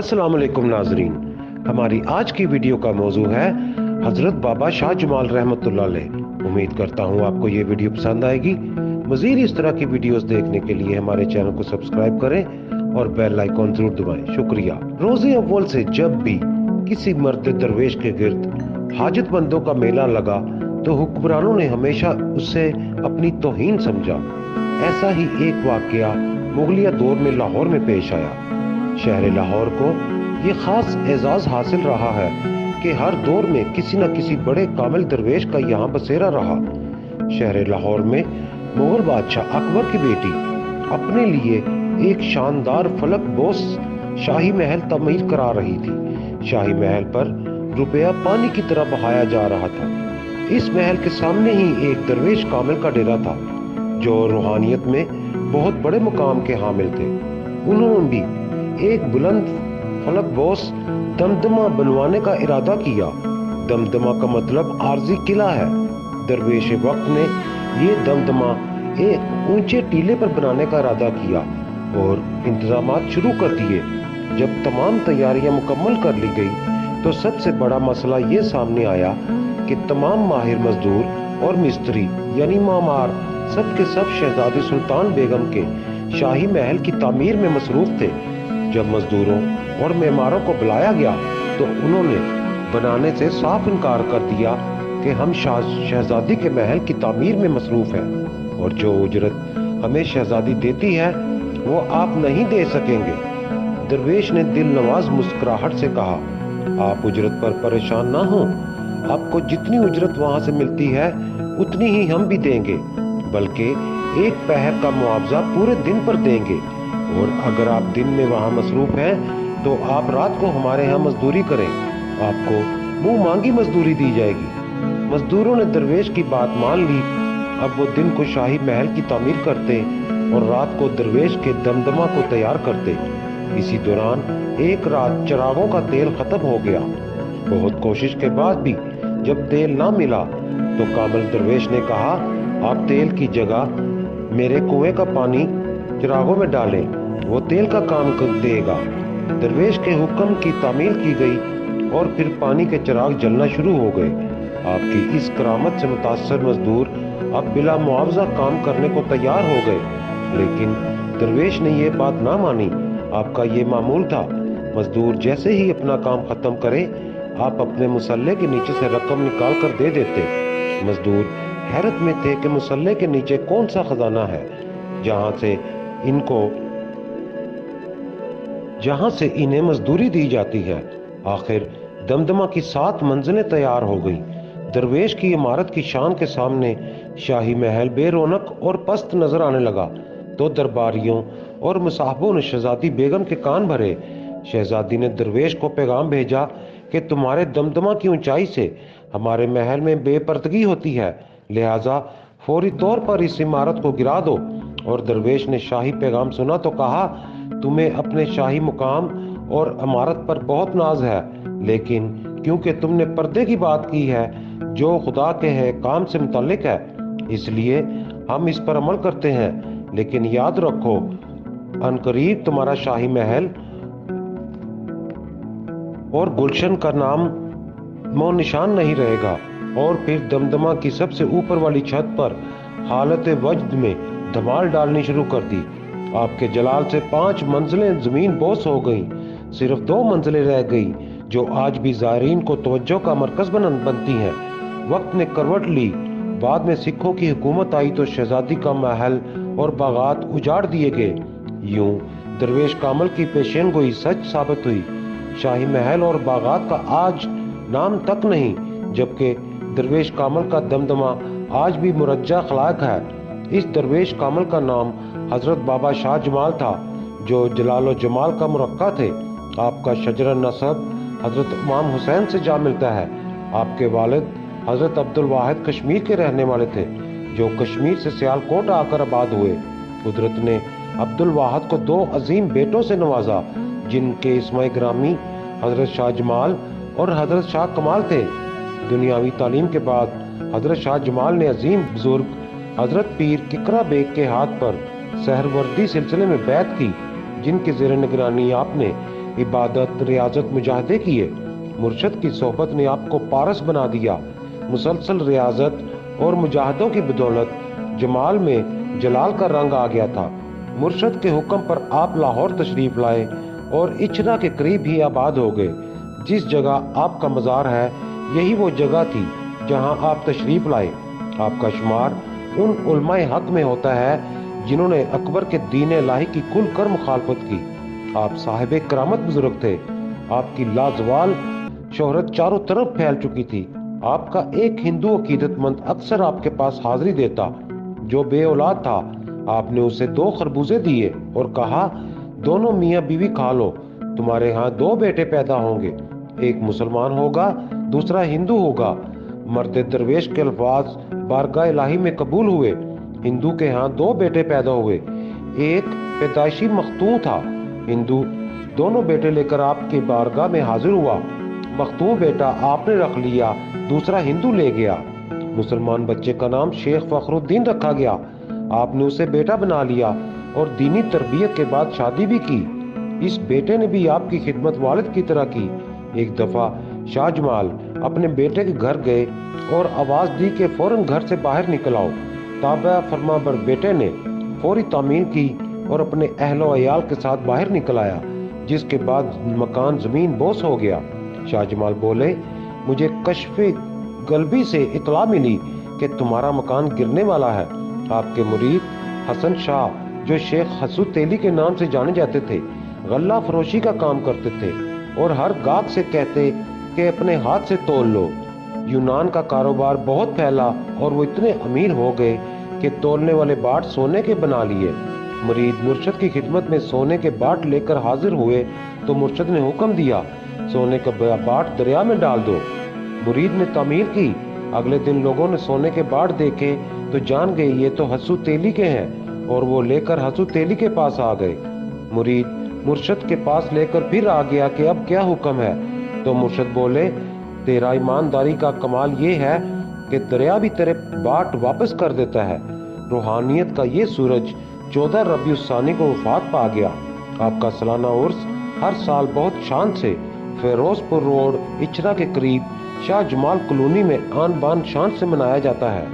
अस्सलाम वालेकुम नाजरीन, हमारी आज की वीडियो का मौजू है हजरत बाबा शाह जमाल रहमतुल्लाह अलैह। उम्मीद करता हूँ आपको ये वीडियो पसंद आएगी। मजीद इस तरह की वीडियोस देखने के लिए हमारे चैनल को सब्सक्राइब करें और बेल आइकॉन जरूर दबाएं। शुक्रिया। रोज़े अव्वल से जब भी किसी मर्द दरवेश के गिर्द हाजतमंदों का मेला लगा तो हुक्मरानों ने हमेशा उससे अपनी तौहीन समझा। ऐसा ही एक वाकया मुगलिया दौर में लाहौर में पेश आया। शहर लाहौर को ये खास एजाज हासिल रहा है कि हर दौर में किसी न किसी बड़े कामिल दरवेश का यहाँ बसेरा रहा। शहर लाहौर में मुगल बादशाह अकबर की बेटी अपने लिए एक शानदार फलक बोस शाही महल तमीर करा रही थी। शाही महल पर रुपया पानी की तरह बहाया जा रहा था। इस महल के सामने ही एक दरवेश कामिल का डेरा था जो रूहानियत में बहुत बड़े मुकाम के हामिल थे। उन्होंने भी एक बुलंद फलक बोस दमदमा बनवाने का इरादा किया। दमदमा का मतलब आरजी किला है। दरवेश वक्त ने ये दमदमा एक ऊंचे टीले पर बनाने का इरादा किया और इंतजामात शुरू कर दिए। जब तमाम तैयारियां मुकम्मल कर ली गई तो सबसे बड़ा मसला ये सामने आया कि तमाम माहिर मजदूर और मिस्त्री यानी मामार सब के सब शहजादी सुल्तान बेगम के शाही महल की तामीर में मसरूफ थे। जब मजदूरों और मेमारों को बुलाया गया तो उन्होंने बनाने से साफ इनकार कर दिया कि हम शहजादी के महल की तामीर में मसरूफ हैं और जो उजरत हमें शहजादी देती है वो आप नहीं दे सकेंगे। दरवेश ने दिल नवाज मुस्कुराहट से कहा, आप उजरत पर परेशान ना हो, आपको जितनी उजरत वहां से मिलती है उतनी ही हम भी देंगे, बल्कि एक पहर का मुआवजा पूरे दिन पर देंगे। और अगर आप दिन में वहां मसरूफ हैं तो आप रात को हमारे यहाँ मजदूरी करें, आपको मुंह मांगी मजदूरी दी जाएगी। मजदूरों ने दरवेश की बात मान ली। अब वो दिन को शाही महल की तामीर करते और रात को दरवेश के दमदमा को तैयार करते। इसी दौरान एक रात चिरागों का तेल खत्म हो गया। बहुत कोशिश के बाद भी जब तेल ना मिला तो कामिल दरवेश ने कहा, आप तेल की जगह मेरे कुएं का पानी चिरागों में डालें, वो तेल का काम कर देगा। दरवेश के हुक्म की तामील की गई और फिर पानी के चिराग जलना शुरू हो गए। आपकी इस करामत से मुतासर मजदूर अब बिला मुआवजा काम करने को तैयार हो गए, लेकिन दरवेश ने ये बात ना मानी। आपका ये मामूल था, मजदूर जैसे ही अपना काम खत्म करे आप अपने मुसल्ले के नीचे से रकम निकाल कर दे देते। मजदूर हैरत में थे कि मुसल्ले के नीचे कौन सा खजाना है जहां से इन्हें मजदूरी दी जाती है। आखिर दमदमा की 7 मंजिलें तैयार हो गई। दरवेश की इमारत की शान के सामने शाही महल बेरौनक और पस्त नजर आने लगा तो दरबारियों और मुसाहबों ने शहजादी बेगम के कान भरे। शहजादी ने दरवेश को पैगाम भेजा कि तुम्हारे दमदमा की ऊंचाई से हमारे महल में बेपर्दगी होती है, लिहाजा फौरी तौर पर इस इमारत को गिरा दो। और दरवेश ने शाही पैगाम सुना तो कहा, तुम्हें अपने शाही मुकाम और इमारत पर बहुत नाज है, लेकिन क्योंकि तुमने पर्दे की बात की है जो खुदा के है काम से मुताल्लिक है, इसलिए हम इस पर अमल करते हैं। लेकिन याद रखो, अनकरीब तुम्हारा शाही महल और गुलशन का नाम मो निशान नहीं रहेगा। और फिर दमदमा की सबसे ऊपर वाली छत पर हालत वजद में धमाल डालनी शुरू कर दी। आपके जलाल से 5 मंजिलें जमीन बोस हो गईं। सिर्फ 2 मंजिलें रह गई जो आज भी ज़ायरीन को तवज्जो का मरकज बनती हैं। वक्त ने करवट ली। बाद में सिखों की हुकूमत आई तो शहजादी का महल और बागात उजाड़ दिए गए। यूं दरवेश कामल की पेशेन गोई सच साबित हुई। शाही महल और बागात का आज नाम तक नहीं, जबकि दरवेश कामल का दमदमा आज भी मुरज्जा खलाक है। इस दरवेश कामल का नाम हजरत बाबा शाह जमाल था जो जलाल और जमाल का मुरक्का थे। आपका शजर नसब हजरत इमाम हुसैन से जा मिलता है। आपके वालिद हजरत अब्दुल वाहिद कश्मीर के रहने वाले थे जो कश्मीर से सियालकोट आकर आबाद हुए। कुदरत ने अब्दुल वाहिद को 2 अजीम बेटों से नवाजा जिनके इस्माए ग्रामी हजरत शाह जमाल और हजरत शाह कमाल थे। दुनियावी तालीम के बाद हजरत शाह जमाल ने अजीम बुजुर्ग हजरत पीर किकरा बेग के हाथ पर सहरवर्दी सिलसिले में बैत की, जिनके ज़ेर निगरानी आपने इबादत, रियाजत, मुजाहदे किए। मुर्शद की सोहबत ने आपको पारस बना दिया। मुसलसल रियाजत और मुजाहदों की बदौलत जमाल में जलाल का रंग आ गया था। मुर्शद के हुक्म पर आप लाहौर तशरीफ लाए और इचना के करीब ही आबाद हो गए। जिस जगह आपका मज़ार है यही वो जगह थी जहां आप तशरीफ लाए। आपका शुमार उन उलमाए हक में होता है जिन्होंने अकबर के दीन इलाही की खुल कर मुखालफत की। आप साहिब करामत बुजुर्ग थे। आपकी लाजवाल शोहरत चारों तरफ फैल चुकी थी। आपका एक हिंदू अकीदतमंद अक्सर आपके पास हाजिरी देता जो बे औलाद था। आपने उसे 2 खरबूजे दिए और कहा, दोनों मियाँ बीवी खा लो, तुम्हारे यहाँ 2 बेटे पैदा होंगे, एक मुसलमान होगा, दूसरा हिंदू होगा। मर्द दरवेश के अल्फाज बारगाह इलाही में कबूल हुए। हिंदू के यहाँ 2 बेटे पैदा हुए, एक पैदाइशी मखतूं था। हिंदू दोनों बेटे लेकर आपके बारगाह में हाजिर हुआ। मखतूं बेटा आपने रख लिया, दूसरा हिंदू ले गया। मुसलमान बच्चे का नाम शेख फखरुद्दीन रखा गया। आपने उसे बेटा बना लिया और दीनी तरबियत के बाद शादी भी की। इस बेटे ने भी आपकी खिदमत वालिद की तरह की। एक दफा शाह जमाल अपने बेटे के घर गए और आवाज दी कि फौरन घर से बाहर निकल आओ। ताबा फरमा बर बेटे ने फौरी तामीर की और अपने अहलो अयाल के साथ बाहर निकल आया, जिसके बाद मकान जमीन बोस हो गया। शाह जमाल बोले, मुझे कश्फे गलबी से इतला मिली कि तुम्हारा मकान गिरने वाला है। आपके मुरीद हसन शाह, जो शेख हसूद तेली के नाम से जाने जाते थे, गल्ला फरोशी का काम करते थे और हर गाहक से कहते कि अपने हाथ से तोल लो। यूनान का कारोबार बहुत फैला और वो इतने अमीर हो गए कि तोलने वाले बाट सोने के बना लिए। मुरीद मुर्शद की खिदमत में सोने के बाट लेकर हाजिर हुए तो मुर्शद ने हुक्म दिया, सोने का बाट दरिया में डाल दो। मुरीद ने तामीर की। अगले दिन लोगों ने सोने के बाट देखे तो जान गए ये तो हसू तेली के हैं और वो लेकर हसू तेली के पास आ गए। मुरीद मुर्शद के पास लेकर फिर आ गया कि अब क्या हुक्म है। तो मुर्शद बोले, तेरा ईमानदारी का कमाल ये है कि दरिया भी तेरे बाट वापस कर देता है। रूहानियत का ये सूरज 14 रबीउल सानी को वफात पा गया। आपका सालाना उर्स हर साल बहुत शान से फिरोजपुर रोड इचरा के करीब शाह जमाल कॉलोनी में आन बान शान से मनाया जाता है।